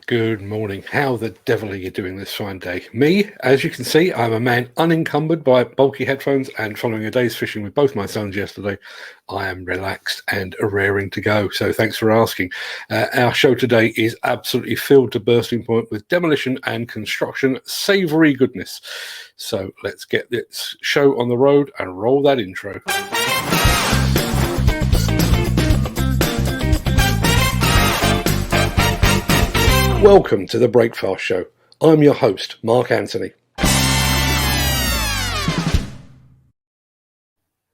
Good morning. How the devil are you doing this fine day? Me, as you can see, I'm a man unencumbered by bulky headphones, and following a day's fishing with both my sons yesterday, I am relaxed and raring to go. So thanks for asking. Our show today is absolutely filled to bursting point with demolition and construction savoury goodness. So let's get this show on the road and roll that intro. Welcome to the Breakfast Show. I'm your host, Mark Anthony.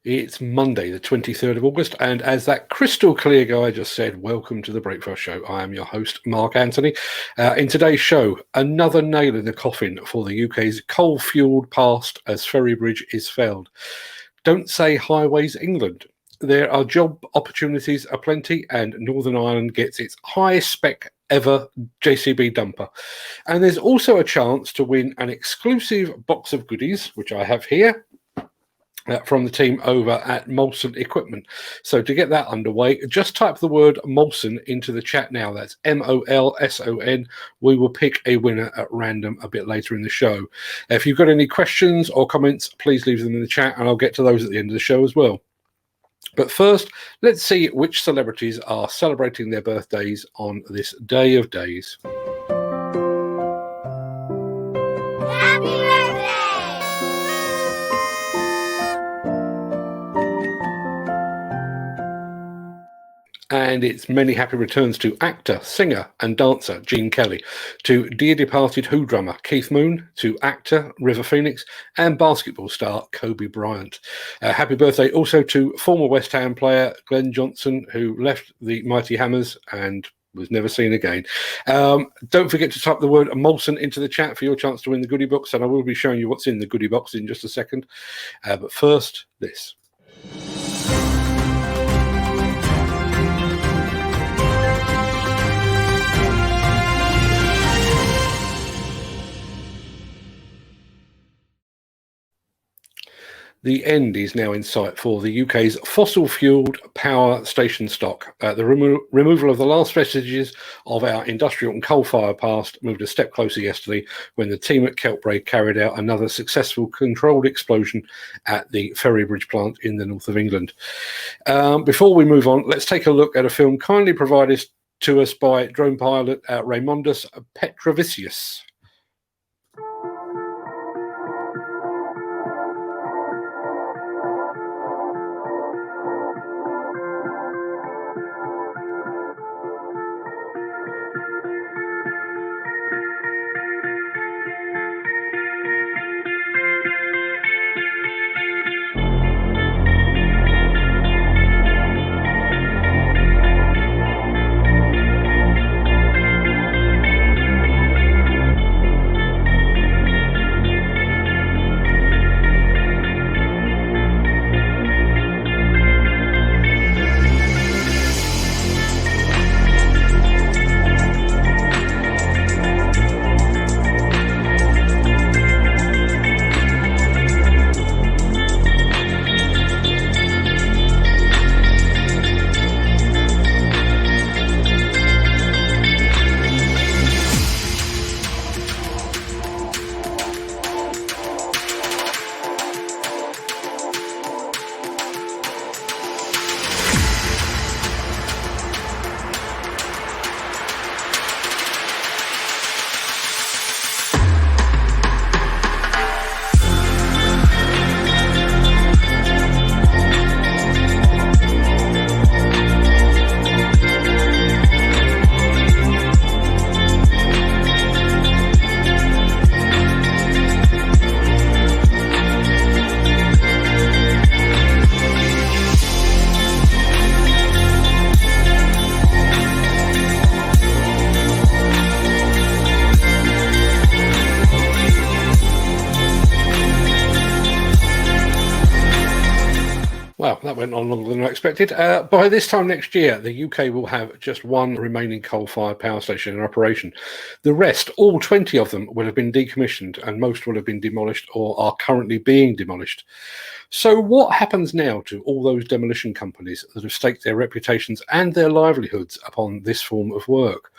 It's Monday, the 23rd of August, and as that crystal clear guy just said, welcome to the Breakfast Show. I am your host, Mark Anthony. In today's show, another nail in the coffin for the UK's coal-fuelled past as Ferrybridge is felled. Don't say Highways England. There are job opportunities aplenty, and Northern Ireland gets its highest spec ever JCB dumper. And there's also a chance to win an exclusive box of goodies, which I have here, from the team over at Molson Equipment. So to get that underway, just type the word Molson into the chat now. That's MOLSON. We will pick a winner at random a bit later in the show. If you've got any questions or comments, please leave them in the chat, and I'll get to those at the end of the show as well. But first, let's see which celebrities are celebrating their birthdays on this day of days. Happy birthday! And it's many happy returns to actor, singer and dancer Gene Kelly, to dear departed Who drummer Keith Moon, to actor River Phoenix, and basketball star Kobe Bryant. Happy birthday also to former West Ham player Glenn Johnson, who left the Mighty Hammers and was never seen again. Don't forget to type the word Molson into the chat for your chance to win the goodie box, and I will be showing you what's in the goodie box in just a second. But first, this. The end is now in sight for the UK's fossil-fuelled power station stock. The removal of the last vestiges of our industrial and coal-fired past moved a step closer yesterday when the team at Keltbray carried out another successful controlled explosion at the Ferrybridge plant in the north of England. Before we move on, let's take a look at a film kindly provided to us by drone pilot Raymondus Petrovicius. Wow, that went on longer than I expected. By this time next year, the UK will have just one remaining coal-fired power station in operation. The rest, all 20 of them, will have been decommissioned, and most will have been demolished or are currently being demolished. So what happens now to all those demolition companies that have staked their reputations and their livelihoods upon this form of work?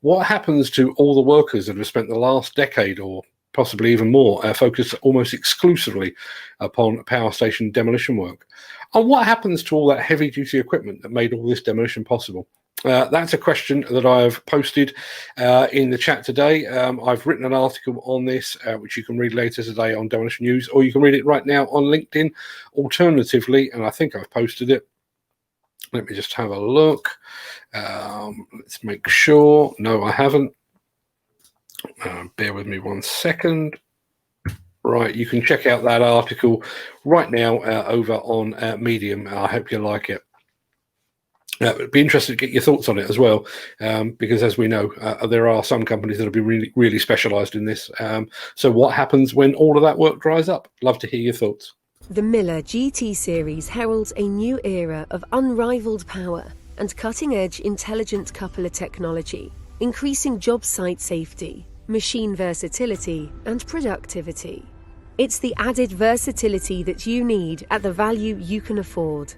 What happens to all the workers that have spent the last decade or possibly even more focused almost exclusively upon power station demolition work? And what happens to all that heavy-duty equipment that made all this demolition possible? That's a question that I've posted in the chat today. I've written an article on this, which you can read later today on Demolition News, or you can read it right now on LinkedIn. Alternatively, and I think I've posted it. Let me just have a look. Let's make sure. No, I haven't. Bear with me 1 second. Right, you can check out that article right now over on Medium. I hope you like it. It'd be interesting to get your thoughts on it as well, because as we know, there are some companies that have been really specialised in this. So what happens when all of that work dries up? Love to hear your thoughts. The Miller GT series heralds a new era of unrivaled power and cutting-edge intelligent coupler technology, increasing job site safety, machine versatility, and productivity. It's the added versatility that you need at the value you can afford.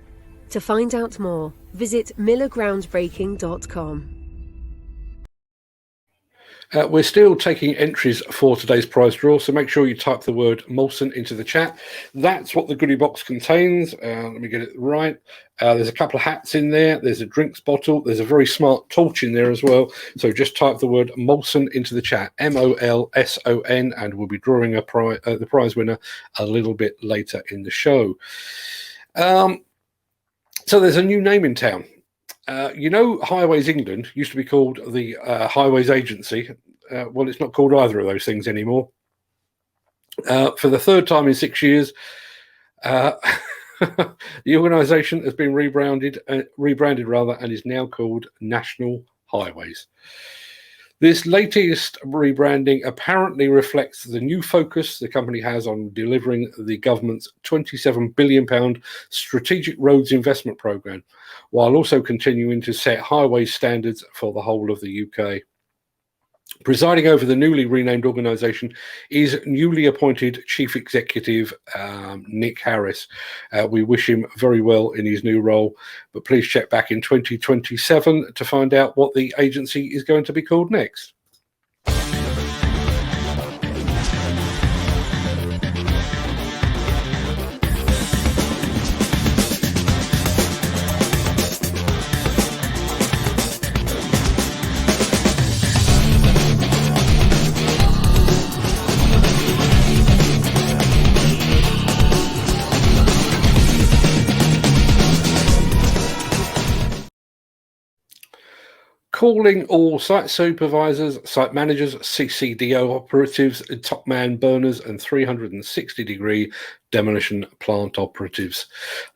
To find out more, visit millergroundbreaking.com. We're still taking entries for today's prize draw, so make sure you type the word Molson into the chat. That's what the goodie box contains. Let me get it right. There's a couple of hats in there. There's a drinks bottle. There's a very smart torch in there as well. So just type the word Molson into the chat, MOLSON, and we'll be drawing the prize winner a little bit later in the show. So there's a new name in town. You know, Highways England used to be called the Highways Agency. Well, it's not called either of those things anymore. For the third time in 6 years, the organisation has been rebranded, and is now called National Highways. This latest rebranding apparently reflects the new focus the company has on delivering the government's £27 billion strategic roads investment programme, while also continuing to set highway standards for the whole of the UK. Presiding over the newly renamed organisation is newly appointed Chief Executive Nick Harris. We wish him very well in his new role, but please check back in 2027 to find out what the agency is going to be called next. Calling all site supervisors, site managers, CCDO operatives, top man burners, and 360-degree demolition plant operatives.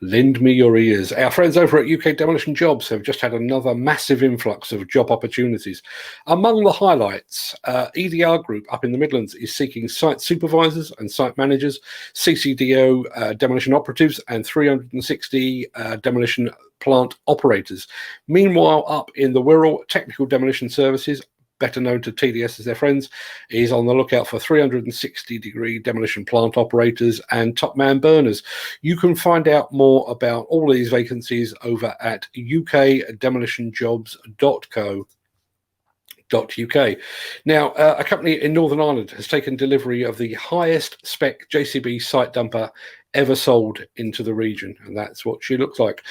Lend me your ears. Our friends over at UK Demolition Jobs have just had another massive influx of job opportunities. Among the highlights, EDR Group up in the Midlands is seeking site supervisors and site managers, CCDO demolition operatives, and 360 demolition plant operators. Meanwhile, up in the Wirral, Technical Demolition Services, better known to TDS as their friends, is on the lookout for 360-degree demolition plant operators and top man burners. You can find out more about all these vacancies over at ukdemolitionjobs.co.uk. Now, a company in Northern Ireland has taken delivery of the highest spec JCB site dumper ever sold into the region, and that's what she looks like.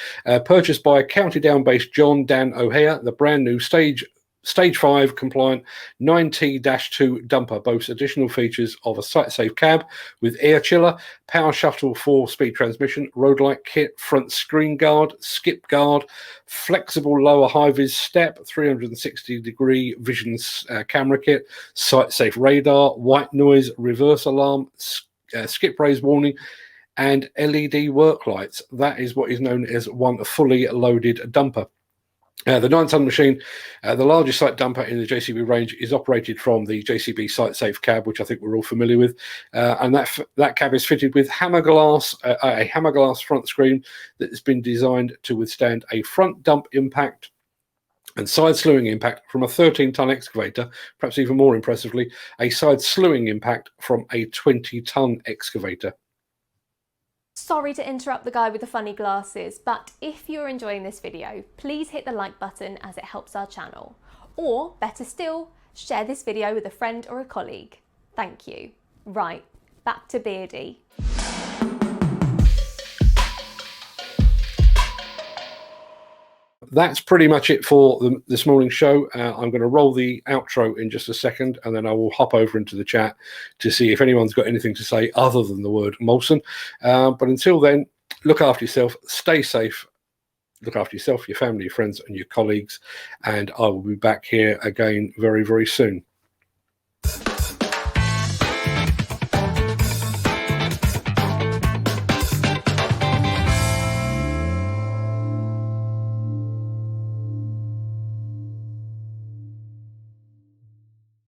Purchased by County Down-based John Dan O'Hare, the brand new Stage 5 compliant 9T-2 dumper boasts additional features of a site-safe cab with air chiller, power shuttle 4-speed transmission, road light kit, front screen guard, skip guard, flexible lower high-vis step, 360-degree vision camera kit, site-safe radar, white noise, reverse alarm, skip raise warning, and LED work lights. That is what is known as one fully loaded dumper. The 9-ton machine, the largest site dumper in the JCB range, is operated from the JCB Site Safe cab, which I think we're all familiar with, and that cab is fitted with a hammer glass front screen that has been designed to withstand a front dump impact and side slewing impact from a 13-ton excavator, perhaps even more impressively, a side slewing impact from a 20-ton excavator. Sorry to interrupt the guy with the funny glasses, but if you're enjoying this video, please hit the like button as it helps our channel. Or, better still, share this video with a friend or a colleague. Thank you. Right, back to Beardy. That's pretty much it for this morning's show. I'm going to roll the outro in just a second, and then I will hop over into the chat to see if anyone's got anything to say other than the word Molson. But until then, look after yourself, stay safe, look after yourself, your family, your friends, and your colleagues. And I will be back here again very, very soon.